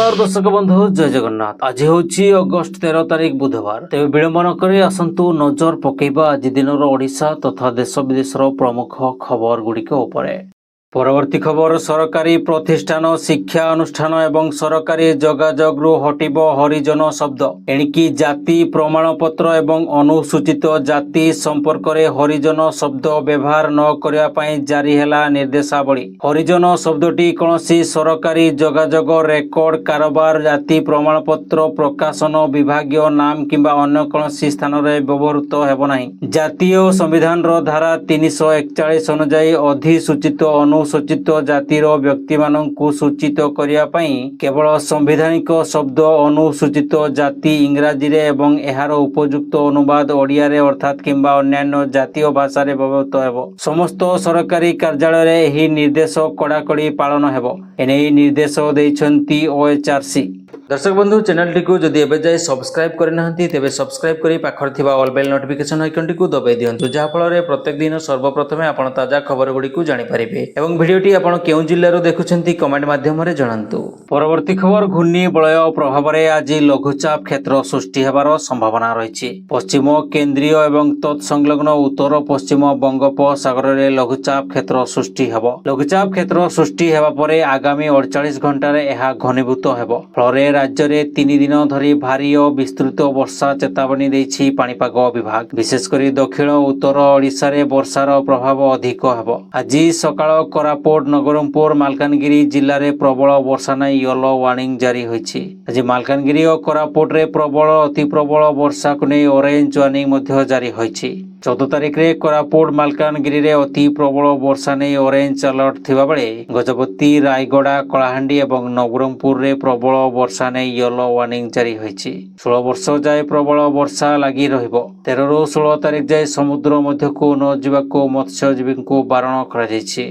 नमस्कार दर्शक बंधु जय जगन्नाथ। आज हूँ अगस्ट 13 तारिख बुधवार। तेज विलंब नक आसतु नजर पकेबा आज दिन ओडिशा तथा देश विदेशर प्रमुख खबर गुड़िक उपरे। परवर्ती खबर सरकारी प्रतिष्ठान शिक्षा अनुष्ठान एवं सरकारी जोगाजोगु हटिब हरिजन शब्द। एणिकी जाति प्रमाणपत्र एवं अनुसूचित जाति संपर्क में हरिजन शब्द व्यवहार न करने जारी है निर्देशावली। हरिजन शब्दटी कौन सरकारी जोगाजोग रेकर्ड कारोबार जाति प्रमाणपत्र प्रकाशन विभागीय नाम किंबा अन्य कौन स्थान में व्यवहृत होना। जातीय संविधान धारा 341 अनुजाई अधिसूचित अनुसूचित जातिर व्यक्ति मानू सूचित करने केवल संविधानिक शब्द अनुसूचित जाति इंग्राजी रे एवं एहार उपयुक्त अनुवाद ओडिया रे अर्थात किंबा अन्यान्य जातीय भाषा रे व्यवहृत हेबो। समस्त सरकारी कार्यालय रे एही निर्देश कड़ाकड़ी पालन हेबो। एने निर्देश दैछंती OHRC। दर्शक बंधु चैनल टी को जदि एबे जाय सब्सक्राइब करना तेबे सब्सक्राइब करी पाखर थिबा ऑल बेल नोटिफिकेशन आइकन टी को दबाई दियंतु जहा फल रे प्रत्येक दिन सर्वप्रथमे आपण ताजा खबर गुडी को जानि परिबे एवं वीडियो टी आपण केउ जिल्ला रो देखुछंती कमेंट माध्यम रे जणांतु। परवर्ती खबर घूर्णी बलय प्रभाव रे आज लघुचाप क्षेत्र सृष्टि हेबार संभावना रहिछि। पश्चिम केंद्रीय एवं तत्संलग्न उत्तर पश्चिम बंगोपसागर रे लघुचाप क्षेत्र सृष्टि हेबो। लघुचाप क्षेत्र सृष्टि हेबा परे आगामी 48 घंटा रे एहा घनीभूत हेबो। फल राज्य में 3 दिन धरी भारी और विस्तृत वर्षा चेतावनी देछि पाणीपाग विभाग। विशेषकर दक्षिण उत्तर ओडिशा रे वर्षार प्रभाव अधिक हेबो। आज सकाळ कोरापुट नगरपुर मालकानगिरी जिल्ला रे प्रबल वर्षा नै येलो वार्निंग जारी होइछि। आज मालकानगिरी और कोरापुट रे प्रबल अति प्रबल वर्षा को नै ऑरेंज वार्निंग मध्य जारी होइछि। 14 तारिख रे कोरापुट मालकानगिरी रे अति प्रबल वर्षा नै ऑरेंज अलर्ट थिबा बेले गजपति रायगड़ा कलाहांडी एवं नवरंगपुर रे प्रबल वर्षा नै येलो वार्निंग जारी होइछि। 16 वर्ष जाय प्रबल वर्षा लागि रहिबो। 13 रु 16 तारिख जाय समुद्र मध्यकू न जिबाको मत्स्यजीवी को बारण करा जायछि।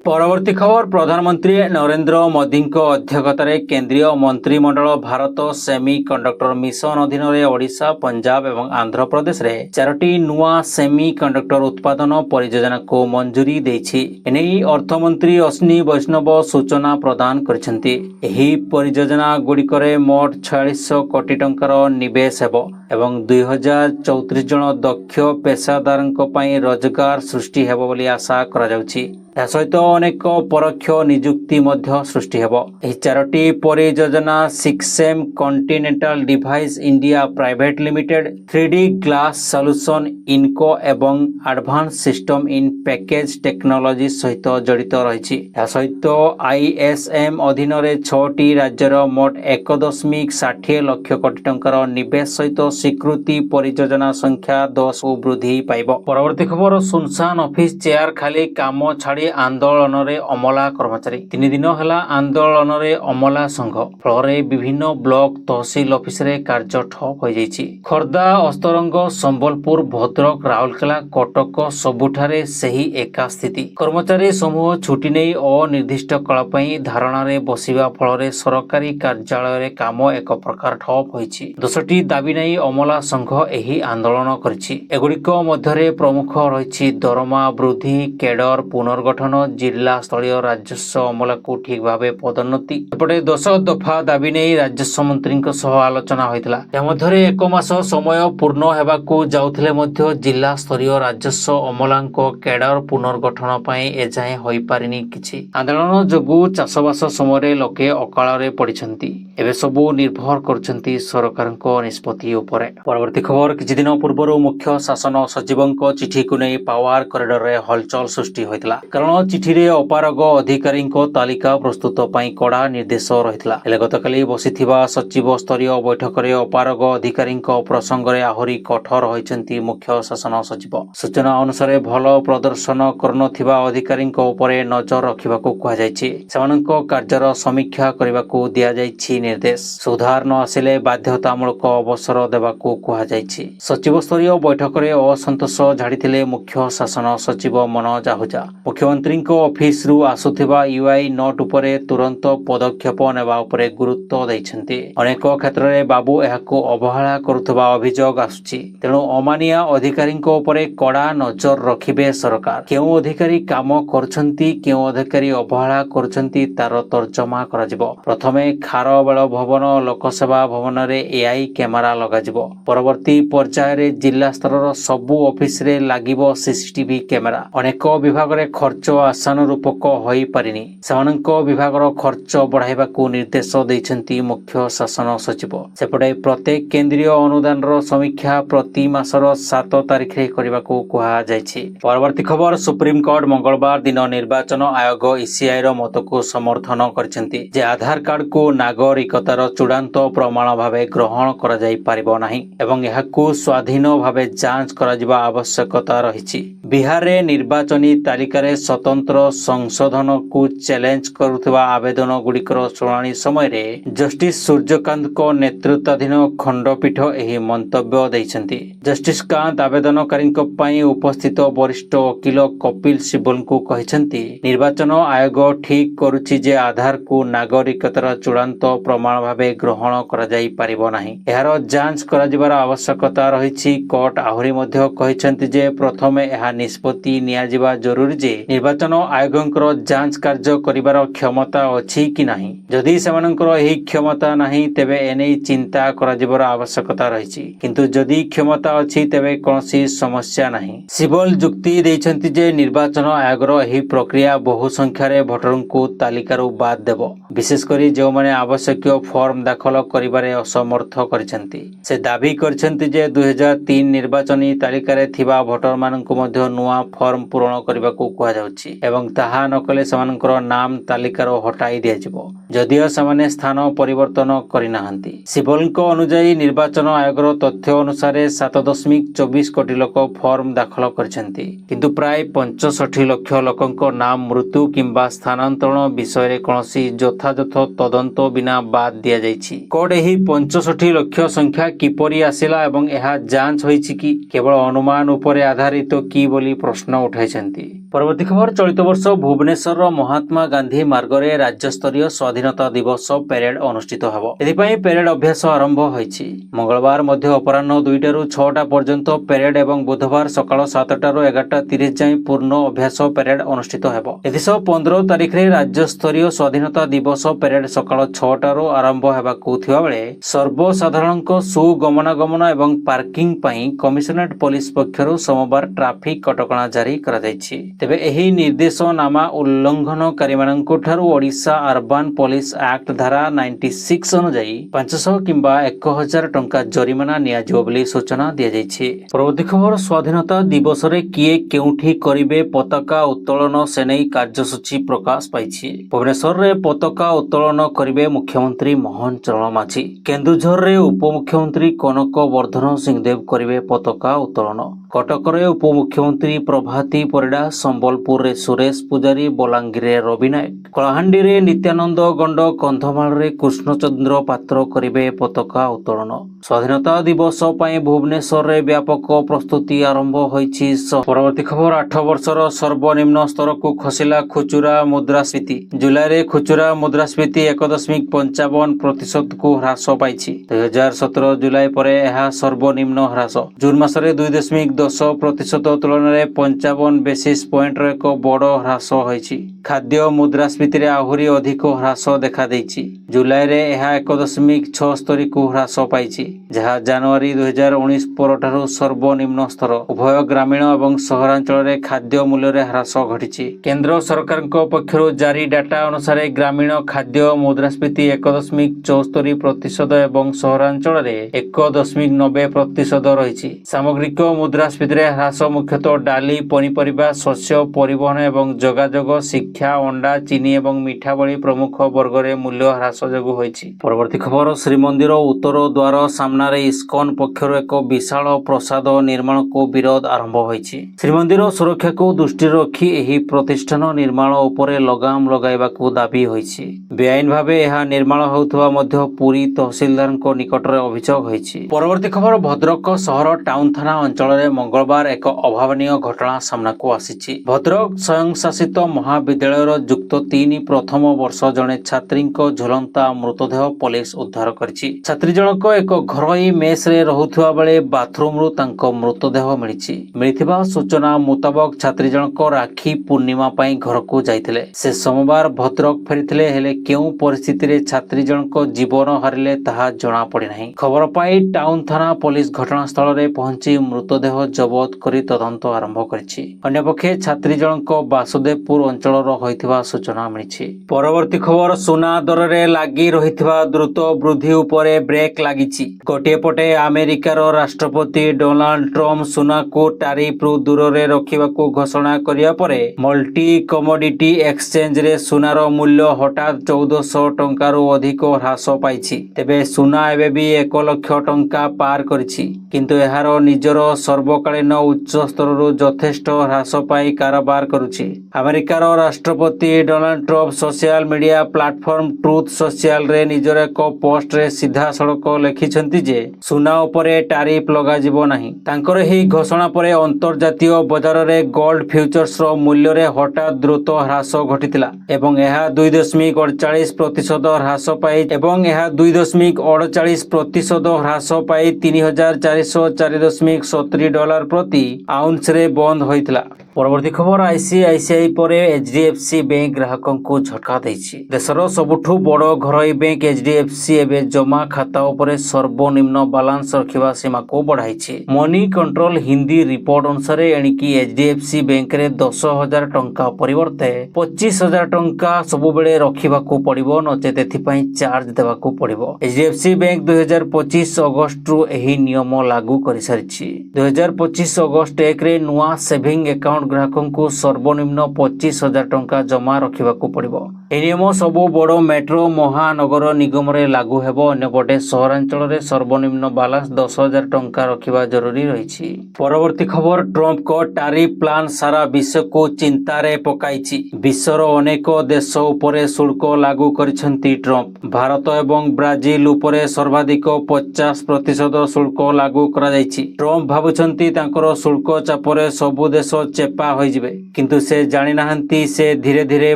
परवर्ती खबर प्रधानमंत्री नरेंद्र मोदी अध्यक्षतार केंद्रीय मंत्रिमंडल भारत सेमी कंडक्टर मिशन अधीन ओडिशा पंजाब एवं आंध्र प्रदेश रे 4टी नुआ सेमी कंडक्टर उत्पादन परियोजना को मंजूरी देछि। एने अर्थमंत्री अश्विनी वैष्णव सूचना प्रदान करछंती। एही परियोजना गुड़िकरे मोट 4600 कोटी टंकार निवेश हेबो एवं 2034 जन दक्ष पेशादारंक पई रोजगार सृष्टि हेबो बोली आशा करा जाउछि। या सहित अनेक परोक्ष नियुक्ति मध्य सृष्टि हेबो। एही 4टी परियोजना SiCSem continental device India private limited 3D glass solution इनको एवं advance system in package technology सहित जड़ित रहिछि। या सहित ISM अधीन रे 6टी राज्यर मोट 1.60 लाख कोटी टंकार निवेश सहित स्वीकृति परियोजना संख्या 10 को वृद्धि पाइबो। परवर्ती खबर सुनसान ऑफिस चेयर खाली काम छाड़ी आंदोलन रे अमला कर्मचारी 3 दिन हला आंदोलन रे अमला संघ फल विभिन्न ब्लॉक तहसील ऑफिस रे कार्य ठप हो जाइछि। खोर्धा अस्तरंग संबलपुर भद्रक राउरकेला कटक सबुठारे सही एका स्थिति। कर्मचारी समूह छुट्टी नहीं अनिर्दिष्ट काल पई धारणा रे बसिबा फल सरकारी कार्यालय रे काम एक प्रकार ठप होइछि। 10टी दाबी नहीं अमला संघ एही आंदोलन करछि। एगुड़िक मध्यरे प्रमुख रहिछि दरमा वृद्धि केडर पुनर्गठन जिला स्थलीय राजस्व अमला को ठीक भाव पदोन्नति। एपटे 10 दफा दाबी नहीं राजस्व मंत्री आलोचना होइतला। या मध्यरे 1 मास समय पूर्ण हेबाकू जाउथिले मध्य जिला स्तरीय राजस्व अमलांको केडर पुनर्गठन पई एजाए होई पारिनी किछि। आंदोलन जोगु चाषबास समय लोके अकाल रे पड़िछंती। एबे सबु निर्भर करछंती सरकारको निष्पत्ति उपरे। परवर्ती खबर किछि दिन पूर्व मुख्य शासन सचिवंको चिठी को नै पावर कॉरिडोर रे हलचल सृष्टि होइतला। कारण चिठी रे अपारग अधिकारी तालिका प्रस्तुत पई कड़ा निर्देश रहितला। हेले गतकाली बसिथिबा सचिव स्तरीय बैठक रे अपारग अधिकारी प्रसंग रे आहुरी कठोर होइछंती मुख्य शासन सचिव। सूचना अनुसार भल प्रदर्शन करनथिबा अधिकारी उपरे नजर रखिबाकू कहा जायछि। सेमानक कार्यर समीक्षा करबाकू दिया जायछि निर्देश। सुधार न आसिले बाध्यतामूलक अवसर देबाकू ହେବାକୁ କୁହାଯାଇଛି। ସଚିବ ସ୍ତରୀୟ ବୈଠକରେ ଅସନ୍ତୋଷ ଝାଡ଼ିଥିଲେ ମୁଖ୍ୟ ଶାସନ ସଚିବ ମନୋଜ ଆହୁଜା। ମୁଖ୍ୟମନ୍ତ୍ରୀଙ୍କ ଅଫିସରୁ ଆସୁଥିବା ୟୁଆଇ ନୋଟ୍ ଉପରେ ତୁରନ୍ତ ପଦକ୍ଷେପ ନେବା ଉପରେ ଗୁରୁତ୍ୱ ଦେଇଛନ୍ତି। ଅନେକ କ୍ଷେତ୍ରରେ ବାବୁ ଏହାକୁ ଅବହେଳା କରୁଥିବା ଅଭିଯୋଗ ଆସୁଛି। ତେଣୁ ଅମାନିଆ ଅଧିକାରୀଙ୍କ ଉପରେ କଡ଼ା ନଜର ରଖିବେ ସରକାର। କେଉଁ ଅଧିକାରୀ କାମ କରୁଛନ୍ତି, କେଉଁ ଅଧିକାରୀ ଅବହେଳା କରୁଛନ୍ତି ତାର ତର୍ଜମା କରାଯିବ। ପ୍ରଥମେ ଖାରବେଳ ଭବନ ଲୋକସେବା ଭବନରେ ଏଆଇ କ୍ୟାମେରା ଲଗାଯିବ। ପରବର୍ତ୍ତୀ ପର୍ଯ୍ୟାୟରେ ଜିଲ୍ଲା ସ୍ତରର ସବୁ ଅଫିସରେ ଲାଗିବ ସିସିଟିଭି କ୍ୟାମେରା। ଅନେକ ବିଭାଗରେ ଖର୍ଚ୍ଚ ଆଶାନୁରୂପକ ହୋଇପାରିନି। ସେମାନଙ୍କ ବିଭାଗର ଖର୍ଚ୍ଚ ବଢ଼ାଇବାକୁ ନିର୍ଦ୍ଦେଶ ଦେଇଛନ୍ତି ମୁଖ୍ୟ ଶାସନ ସଚିବ। ସେପଟେ ପ୍ରତ୍ୟେକ କେନ୍ଦ୍ରୀୟ ଅନୁଦାନର ସମୀକ୍ଷା ପ୍ରତି ମାସର 7 ତାରିଖରେ କରିବାକୁ କୁହାଯାଇଛି। ପରବର୍ତ୍ତୀ ଖବର, ସୁପ୍ରିମକୋର୍ଟ ମଙ୍ଗଳବାର ଦିନ ନିର୍ବାଚନ ଆୟୋଗ ଇସିଆଇର ମତକୁ ସମର୍ଥନ କରିଛନ୍ତି ଯେ ଆଧାର କାର୍ଡକୁ ନାଗରିକତାର ଚୂଡ଼ାନ୍ତ ପ୍ରମାଣ ଭାବେ ଗ୍ରହଣ କରାଯାଇପାରିବ ନାହିଁ ଏବଂ ଏହାକୁ ସ୍ୱାଧୀନ ଭାବେ ଯାଞ୍ଚ କରାଯିବା ଆବଶ୍ୟକତା ରହିଛି। ବିହାରରେ ନିର୍ବାଚନୀ ତାଲିକାରେ ସ୍ୱତନ୍ତ୍ର ସଂଶୋଧନକୁ ଚ୍ୟାଲେଞ୍ଜ କରୁଥିବା ଆବେଦନଗୁଡ଼ିକର ଶୁଣାଣି ସମୟରେ ଜଷ୍ଟିସ ସୂର୍ଯ୍ୟକାନ୍ତଙ୍କ ନେତୃତ୍ୱାଧୀନ ଖଣ୍ଡପୀଠ ଏହି ମନ୍ତବ୍ୟ ଦେଇଛନ୍ତି। ଜଷ୍ଟିସ କାନ୍ତ ଆବେଦନକାରୀଙ୍କ ପାଇଁ ଉପସ୍ଥିତ ବରିଷ୍ଠ ଓକିଲ କପିଲ ସିବଲଙ୍କୁ କହିଛନ୍ତି, ନିର୍ବାଚନ ଆୟୋଗ ଠିକ୍ କରୁଛି ଯେ ଆଧାରକୁ ନାଗରିକତାର ଚୂଡ଼ାନ୍ତ ପ୍ରମାଣ ଭାବେ ଗ୍ରହଣ କରାଯାଇପାରିବ ନାହିଁ। ଏହାର ଯାଞ୍ଚ କରାଯିବାର ଆବଶ୍ୟକତା ରହିଛି। କୋର୍ଟ ଆହୁରି ମଧ୍ୟ କହିଛନ୍ତି ଯେ ପ୍ରଥମେ ଏହା ନିଷ୍ପତ୍ତି ନିଆଯିବା ଜରୁରୀ ଯେ ନିର୍ବାଚନ ଆୟୋଗଙ୍କର ଯାଞ୍ଚ କାର୍ଯ୍ୟ କରିବାର କ୍ଷମତା ଅଛି କି ନାହିଁ। ଯଦି ସେମାନଙ୍କର ଏହି କ୍ଷମତା ନାହିଁ ତେବେ ଏନେଇ ଚିନ୍ତା କରାଯିବାର ଆବଶ୍ୟକତା ରହିଛି। କିନ୍ତୁ ଯଦି କ୍ଷମତା ଅଛି ତେବେ କୌଣସି ସମସ୍ୟା ନାହିଁ। ସିବଲ ଯୁକ୍ତି ଦେଇଛନ୍ତି ଯେ ନିର୍ବାଚନ ଆୟୋଗର ଏହି ପ୍ରକ୍ରିୟା ବହୁ ସଂଖ୍ୟାରେ ଭୋଟରଙ୍କୁ ତାଲିକାରୁ ବାଦ୍ ଦେବ, ବିଶେଷ କରି ଯେଉଁମାନେ ଆବଶ୍ୟକୀୟ ଫର୍ମ ଦାଖଲ କରିବାରେ ଅସମର୍ଥ କରିଛନ୍ତି। ସେ ଦାବି କରିଛନ୍ତି ଯେ 2003 ନିର୍ବାଚନୀ ତାଲିକାରେ ଥିବା ଭୋଟରମାନଙ୍କୁ ମଧ୍ୟ ନୂଆ ଫର୍ମ ପୂରଣ କରିବାକୁ କୁହାଯାଉଛି ଏବଂ ତାହା ନକଲେ ସେମାନଙ୍କର ନାମ ତାଲିକାରୁ ହଟାଇ ଦିଆଯିବ, ଯଦିଓ ସେମାନେ ସ୍ଥାନ ପରିବର୍ତ୍ତନ କରିନାହାନ୍ତି। ସିବଲଙ୍କ ଅନୁଯାୟୀ ନିର୍ବାଚନ ଆୟୋଗର ତଥ୍ୟ ଅନୁସାରେ 7.24 କୋଟି ଲୋକ ଫର୍ମ ଦାଖଲ କରିଛନ୍ତି, କିନ୍ତୁ ପ୍ରାୟ 65 ଲକ୍ଷ ଲୋକଙ୍କ ନାମ ମୃତ୍ୟୁ କିମ୍ବା ସ୍ଥାନାନ୍ତରଣ ବିଷୟରେ କୌଣସି ଯଥାଯଥ ତଦନ୍ତ ବିନା ବାଦ୍ ଦିଆଯାଇଛି। କୋର୍ଟ ଏହି 65 ଲକ୍ଷ ସଂଖ୍ୟା କିପରି ଆସିଲା ଏବଂ ଏହା ଯାଞ୍ଚ ହୋଇଛି କି କେବଳ ଅନୁମାନ ଉପରେ ଆଧାରିତ କି ବୋଲି ପ୍ରଶ୍ନ ଉଠାଇଛନ୍ତି। ପରବର୍ତ୍ତୀ ଖବର, ଚଳିତ ବର୍ଷ ଭୁବନେଶ୍ୱରର ମହାତ୍ମା ଗାନ୍ଧୀ ମାର୍ଗରେ ରାଜ୍ୟସ୍ତରୀୟ ସ୍ୱାଧୀନତା ଦିବସ ପ୍ୟାରେଡ୍ ଅନୁଷ୍ଠିତ ହେବ। ଏଥିପାଇଁ ପ୍ୟାରେଡ୍ ଅଭ୍ୟାସ ଆରମ୍ଭ ହୋଇଛି। ମଙ୍ଗଳବାର ମଧ୍ୟ ଅପରାହ୍ନ 2ଟାରୁ 6ଟା ପର୍ଯ୍ୟନ୍ତ ପ୍ୟାରେଡ୍ ଏବଂ ବୁଧବାର ସକାଳ 7ଟାରୁ 11:30 ଯାଏଁ ପୂର୍ଣ୍ଣ ଅଭ୍ୟାସ ପ୍ୟାରେଡ୍ ଅନୁଷ୍ଠିତ ହେବ। ଏଥିସହ 15 ତାରିଖରେ ରାଜ୍ୟସ୍ତରୀୟ ସ୍ୱାଧୀନତା ଦିବସ ପ୍ୟାରେଡ୍ ସକାଳ 6ଟାରୁ ଆରମ୍ଭ ହେବାକୁ ଥିବାବେଳେ ସର୍ବସାଧାରଣଙ୍କ ସୁଗମନାଗମନ ଏବଂ ପାର୍କିଂ ପାଇଁ କମିଶନରେଟ୍ ପୋଲିସ ପକ୍ଷରୁ ସୋମବାର ଟ୍ରାଫିକ୍ କଟକଣା ଜାରି କରାଯାଇଛି। ତେବେ ଏହି ନିର୍ଦ୍ଦେଶନାମା ଉଲ୍ଲଂଘନକାରୀମାନଙ୍କୁ ଠାରୁ ଓଡ଼ିଶା ଅର୍ବାନ ପୋଲିସ ଆକ୍ଟ ଧାରା 96 ଅନୁଯାୟୀ 500 କିମ୍ବା 1000 ଟଙ୍କା ଜରିମାନା ନିଆଯିବ ବୋଲି ସୂଚନା ଦିଆଯାଇଛି। ପରବର୍ତ୍ତୀ ଖବର, ସ୍ୱାଧୀନତା ଦିବସରେ କିଏ କେଉଁଠି କରିବେ ପତାକା ଉତ୍ତୋଳନ ସେ ନେଇ କାର୍ଯ୍ୟସୂଚୀ ପ୍ରକାଶ ପାଇଛି। ଭୁବନେଶ୍ୱରରେ ପତାକା ଉତ୍ତୋଳନ କରିବେ ମୁଖ୍ୟମନ୍ତ୍ରୀ ମୋହନ ଚରଣ ମାଝୀ। କେନ୍ଦୁଝରରେ ଉପମୁଖ୍ୟମନ୍ତ୍ରୀ କନକ ବର୍ଦ୍ଧନ ସିଂହଦେବ କରିବେ ପତାକା ଉତ୍ତୋଳନ। କଟକରେ ଉପମୁଖ୍ୟମନ୍ତ୍ରୀ ପ୍ରଭାତୀ ପରିଡ଼ା, ସମ୍ବଲପୁରରେ ସୁରେଶ ପୂଜାରୀ, ବଲାଙ୍ଗୀରରେ ରବି ନାୟକ, କଳାହାଣ୍ଡିରେ ନିତ୍ୟାନନ୍ଦ ଗଣ୍ଡ, କନ୍ଧମାଳରେ କୃଷ୍ଣଚନ୍ଦ୍ର ପାତ୍ର କରିବେ ପତାକା ଉତ୍ତୋଳନ। ସ୍ୱାଧୀନତା ଦିବସ ପାଇଁ ଭୁବନେଶ୍ୱରରେ ବ୍ୟାପକ ପ୍ରସ୍ତୁତି ଆରମ୍ଭ ହୋଇଛି। ପରବର୍ତ୍ତୀ ଖବର, 8 ବର୍ଷର ସର୍ବନିମ୍ନ ସ୍ତରକୁ ଖସିଲା ଖୁଚୁରା ମୁଦ୍ରାସ୍ଫୀତି। ଜୁଲାଇରେ ଖୁଚୁରା ମୁଦ୍ରାସ୍ଫୀତି 1.55%କୁ ହ୍ରାସ ପାଇଛି। 2017 ଜୁଲାଇ ପରେ ଏହା ସର୍ବନିମ୍ନ ହ୍ରାସ। ଜୁନ୍ ମାସରେ 2.10% ତୁଳନାରେ 55 ବେସିସ୍ ପଏଣ୍ଟର ଏକ ବଡ଼ ହ୍ରାସ ହୋଇଛି। ଖାଦ୍ୟ ମୁଦ୍ରାସ୍ଫୀତିରେ ଆହୁରି ଅଧିକ ହ୍ରାସ ଦେଖାଦେଇଛି। ଜୁଲାଇରେ ଏହା 1.76କୁ ହ୍ରାସ ପାଇଛି, ଯାହା ଜାନୁଆରୀ 2019 ପରଠାରୁ ସର୍ବନିମ୍ନ ସ୍ତର। ଉଭୟ ଗ୍ରାମୀଣ ଏବଂ ସହରାଞ୍ଚଳରେ ଖାଦ୍ୟ ମୂଲ୍ୟରେ ହ୍ରାସ ଘଟିଛି। କେନ୍ଦ୍ର ସରକାରଙ୍କ ପକ୍ଷରୁ ଜାରି ଡାଟା ଅନୁସାରେ ଗ୍ରାମୀଣ ଖାଦ୍ୟ ମୁଦ୍ରାସ୍ଫୀତି 1.74% ଏବଂ ସହରାଞ୍ଚଳରେ 1.90% ରହିଛି। ସାମଗ୍ରିକ ମୁଦ୍ରା मुद्रास्फीति ह्रास मुख्यतः डाली पनीपरिबा शस्य परिवहन एवं जोगाजोग शिक्षा अंडा चीनी एवं मिठा भली प्रमुख वर्ग में मूल्य ह्रास जोगु होईछि। परवर्ती खबर श्रीमंदिर उत्तर द्वार सामने इस्कन पक्षर एक विशाल प्रसाद निर्माण को विरोध आरंभ होईछि। श्रीमंदिर सुरक्षा को दृष्टि रखी एही प्रतिष्ठान निर्माण उपरे लगाम लगाइबाकू दाबी होईछि। बेआईन भावे यह निर्माण होउथबा मध्य पुरी तहसीलदार निकट में अभियोग होईछि। परवर्ती खबर भद्रक सहर टाउन थाना अंचल में मंगलवार एक अभावनीय घटना सामना को आसीछि। भद्रक स्वयं शासित महाविद्यालय युक्त 3 प्रथम वर्ष जड़े छात्री झुलंता मृतदेह पुलिस उद्धार करिछि। छात्री जनक एक घरोई मेस रे रहुथुवा बेले बाथरूम रु तांको मृतदेह मिलिछि। मिलिथिबा सूचना मुताबक छात्री जनक राखी पूर्णिमा पई घर को जाइथिले। से सोमवार भद्रक फेरिथिले हेले केउ परिस्थिति रे छात्री जनक जीवन हारिले ताहा जणा पड़े नाही। खबर पाई टाउन थाना पुलिस घटनास्थल रे पहुंची मृतदेह जबत करी तदंत आरंभ करिछि। अन्यपक्षे छात्री जनक वासुदेवपुर अंचल होइथिबा सूचना मिलिछि। परवर्ती खबर सुना दर रे लागी रहिथिबा द्रुत वृद्धि उपरे ब्रेक लागिछि। गोटे पटे अमेरिकार राष्ट्रपति डोनाल्ड ट्रम्प सुना को टारिफ रु दूर रे रखिबाकू घोषणा करिया परे मल्टी कमोडिटी एक्सचेंज रे सुनार मूल्य हठात 1400 टंका रु अधिक ह्रास पाइछि। तेबे सुना एबे भी 1 लाख टंका पार करिछि, किंतु एहार निजर सर्वकालीन उच्च स्तर रु यथेष्ट ह्रास पाई कारोबार करुछि। अमेरिकार राष्ट्रपति Donald Trump social media platform truth social रे निजर एक पोस्ट रे सीधा सड़क लिखिछंती जे सुना उपरे टारिफ लगा जिवो नाही। तांकर ही घोषणा परे अंतर्जातीय बाजार रे गोल्ड फ्यूचर्स रो मूल्य रे हठात द्रुत ह्रास घटितिला एवं यह 2.48% ह्रास पाई 3404.70 डॉलर प्रति आउंस रे बंद होइतिला। परवर्ती खबर आईसीआईसीआई पर एचडीएफसी बैंक ग्राहकों को झटका देछि। देशर सबुठु बड़ घरोई बैंक एचडीएफसी एबे जमा खाता उपरे सर्वनिम्न बालांस रखिबा सीमा को बढ़ाइछि। मनी कंट्रोल हिंदी रिपोर्ट अनुसार एणिकी एचडीएफसी बैंक रे 10,000 टंका परिवर्ते 25,000 टंका सबु बेले रखिबा को पड़िबो, नचेत एथिपई चार्ज देबा को पड़िबो। एचडीएफसी बैंक 2025 अगस्त रु एही नियम लागू करि सारिछि। 2025 अगस्त 1 रे नुआ सेविंग अकाउंट ग्राहकों को सर्वनिम्न 25,000 टंका जमा रखिबा को पड़िबो। ए नियम सबु बड़ मेट्रो महानगर निगम रे लागू हेबो। अन्यपटे सहरांचल रे सर्वनिम्न बालांस 10,000 टंका रखिबा जरूरी रहिछि। परवर्ती खबर ट्रम्प को टारिफ प्लान सारा विश्व को चिंता रे पकाइछि। विश्वर अनेक देश उपरे शुल्क लागू करिसंती ट्रम्प। भारत एवं ब्राजिल उपरे सर्वाधिक 50% शुल्क लागू करा जाइछि। ट्रम्प भाबुछंती तांकर शुल्क चापरे सबु देश चेपा होई जिवे, किंतु से जानि नाहंती से धीरे धीरे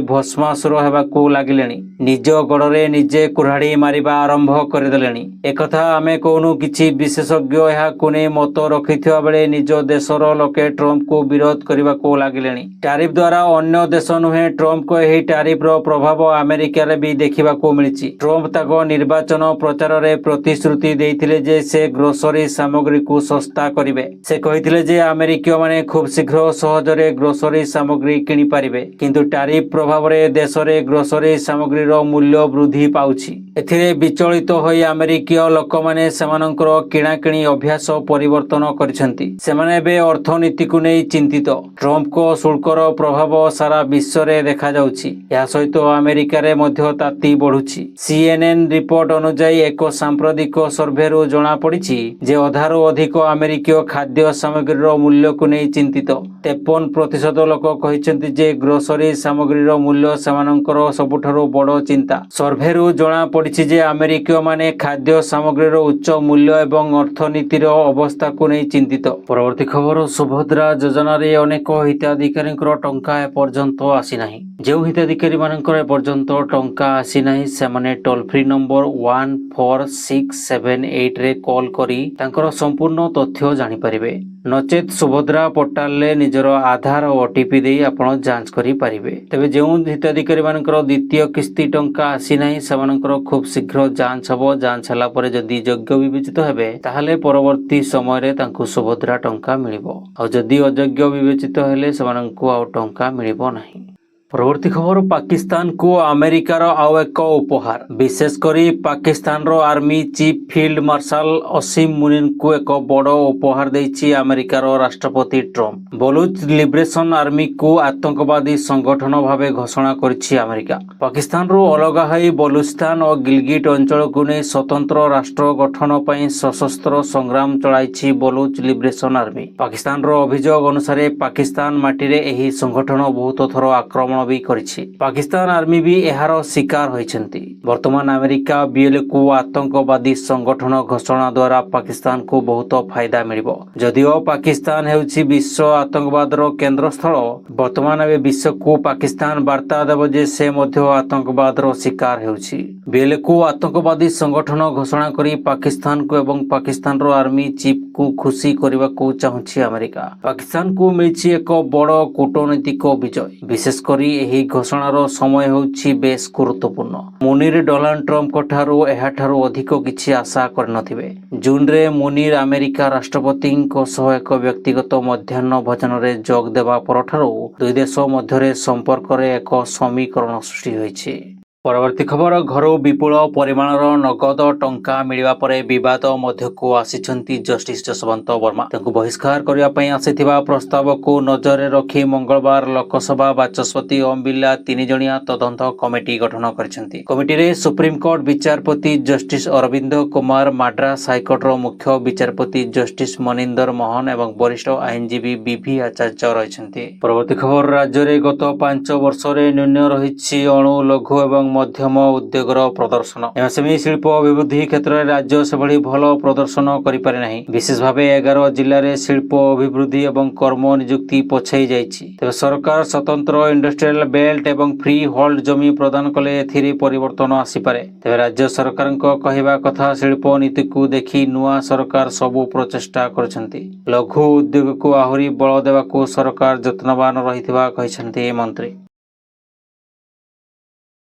भस्मासुर हेबाकू लागिलेनी। निज गड़रे निजे कुराड़ी मारिबा आरंभ करदेलेनी। एकथा आमे कोनु किछि विशेषज्ञ एहाकू नै मत रखिथिबा बेले निज देशर लोके ट्रम्प को विरोध करबाकू लागिलेनी। टारिफ द्वारा अन्य देश नुहे ट्रम्प को एही टारिफ रो प्रभाव अमेरिका रे भी देखिबाकू मिलिछि। ट्रम्प ताको निर्वाचन प्रचार रे प्रतिश्रुति देइथिले जे से ग्रोसरी सामग्री को सस्ता करिवे। से कहिथिले जे अमेरिकीय माने खूब शीघ्र सहजरे ग्रोसरी सामग्री किनि पारिबे, किंतु टारिफ प्रभाव रे देश रे ग्रोसरी सामग्री रो मूल्य वृद्धि पाउछि। एथिरे विचलित होई अमेरिकीय लोक माने सेमानकर किणाकिणी अभ्यास परिवर्तन करिसंती। सेमाने बे अर्थनीति को नै चिंतित। ट्रम्प को शुल्कर प्रभाव सारा विश्व रे देखा जाउछि। या सहित अमेरिका रे मध्य ताती बढ़ुछि। सीएनएन रिपोर्ट अनुसार एक सांप्रदायिक सर्वे रु जणा पड़िछि जे अधारो अधिक अमेरिकीय खाद्य सामग्री रो मूल्य को नै चिंतित। 53% लोक कहिसंती जे ग्रोसरी सामग्री रो मूल्य सेमानकर सबुठारो बड़ चिंता। सर्वे रु जणा पड़िछि जे अमेरिकीय माने खाद्य सामग्री रो उच्च मूल्य एवं अर्थनीति रो अवस्था को नै चिंतित। परवर्ती खबर सुभद्रा योजना रे अनेक हिताधिकारी टंका ए पर्यंत आसी नाही। जो हिताधिकारी मानकर ए पर्यंत टंका आसी नाही सेमाने टोल फ्री नंबर 14678 रे कॉल करी तांकर संपूर्ण तथ्य जानि परिबे। नचेत सुभद्रा पोर्टाल ले निजर आधार और ओटीपी दे आपण जांच करि परिबे। तबे जो हिताधिकारी मानकर द्वितीय किस्ती टंका आसी नाही सेमानकर खूब शीघ्र जांच हबो। जांच हला परे जदि योग्य विवेचित हेबे ताहले परवर्ती समय रे तांकु सुभद्रा टंका मिलिबो। आ जदि अयोग्य विवेचित हेले सेमानंकु आ टंका मिलिबो नाही। परवर्ती खबर पाकिस्तान को अमेरिकार आउ एक उपहार विशेषकर पाकिस्तान रो आर्मी चीफ फील्ड मार्शल असीम मुनीन को एक बड़ उपहार देछि अमेरिकार राष्ट्रपति ट्रम्प। बलूच लिबरेशन आर्मी को आतंकवादी संगठन भावे घोषणा करिछि अमेरिका। पाकिस्तान रो अलगा होई बलूचिस्तान और गिलगिट अंचल को नै स्वतंत्र राष्ट्र गठन पई सशस्त्र संग्राम चलाइछि बलूच लिबरेशन आर्मी। पाकिस्तान रो अभियोग अनुसार पाकिस्तान माटी रे एही संगठन बहुत थर आक्रमण भी करिछि। पाकिस्तान आर्मी भी एहार शिकार होइछन्ति। वर्तमान अमेरिका बीएलए को आतंकवादी संगठन घोषणा द्वारा पाकिस्तान को बहुत फायदा मिलिबो। जदिओ पाकिस्तान हेउछि विश्व आतंकवाद रो केंद्र स्थल, वर्तमान ए विश्व को पाकिस्तान वार्ता देबो जे से मध्य आतंकवाद रो शिकार हेउछि। बीएलए को आतंकवादी संगठन घोषणा करी पाकिस्तान को एवं पाकिस्तान रो आर्मी चीफ को खुशी करबा को चाहुछि अमेरिका। पाकिस्तान को मिलिछि एक बड़ कूटनैतिक विजय। विशेष करी एही घोषणार समय होछि बेस गुरुत्वपूर्ण। मुनीर डोनाल्ड ट्रम्प ठारू एहाठारू अधिक किछि आशा करनथिबे। जून रे मुनीर अमेरिका राष्ट्रपति सह एक व्यक्तिगत मध्याह्न भोजन रे जोग देबा परठारू दुई देश मध्यरे संपर्क रे एक समीकरण सृष्टि होइछि। परवर्ती खबर घर विपुल परिमाणर नगद टंका मिलिबा परे विवाद मध्यकू आसिछन्ति जस्टिस जसवंत वर्मा। तांकु बहिष्कार करिया पई आसिथिबा प्रस्ताव को नजर रखी मंगलवार लोकसभा बाचस्पति ओम बिरला 3 जणिया तदंत कमिटी गठन करिसंति। कमिटी रे सुप्रीम कोर्ट विचारपति जस्टिस अरविंद कुमार, माड्रास हाईकोर्ट रो मुख्य विचारपति जस्टिस मनिंदर मोहन एवं वरिष्ठ आईनजीवी बीवी आचार्य रहिसंति। परवर्ती खबर राज्य रे गत 5 वर्ष रे न्यून रहिछि अणु लघु एवं मध्यम उद्योगर प्रदर्शन। एमएसएमई शिल्प अभिवृद्धि क्षेत्र में राज्य से भली भल प्रदर्शन करिपारे नाही। विशेष भावे 11 जिल्ला रे शिल्प अभिवृद्धि एवं कर्म नियुक्ति पछाई जाइछि। तेबे सरकार स्वतंत्र इंडस्ट्रियल बेल्ट एवं फ्री होल्ड जमी प्रदान कले एथिरे परिवर्तन आसीपारे। तेबे राज्य सरकारक कहिबा कथा शिल्प नीति को देखि नुआ सरकार सबु प्रचेष्टा करछन्ति। लघु उद्योग को आहुरी बल देबाकू सरकार यत्नवान रहिथिबा कहिसन्ति मंत्री।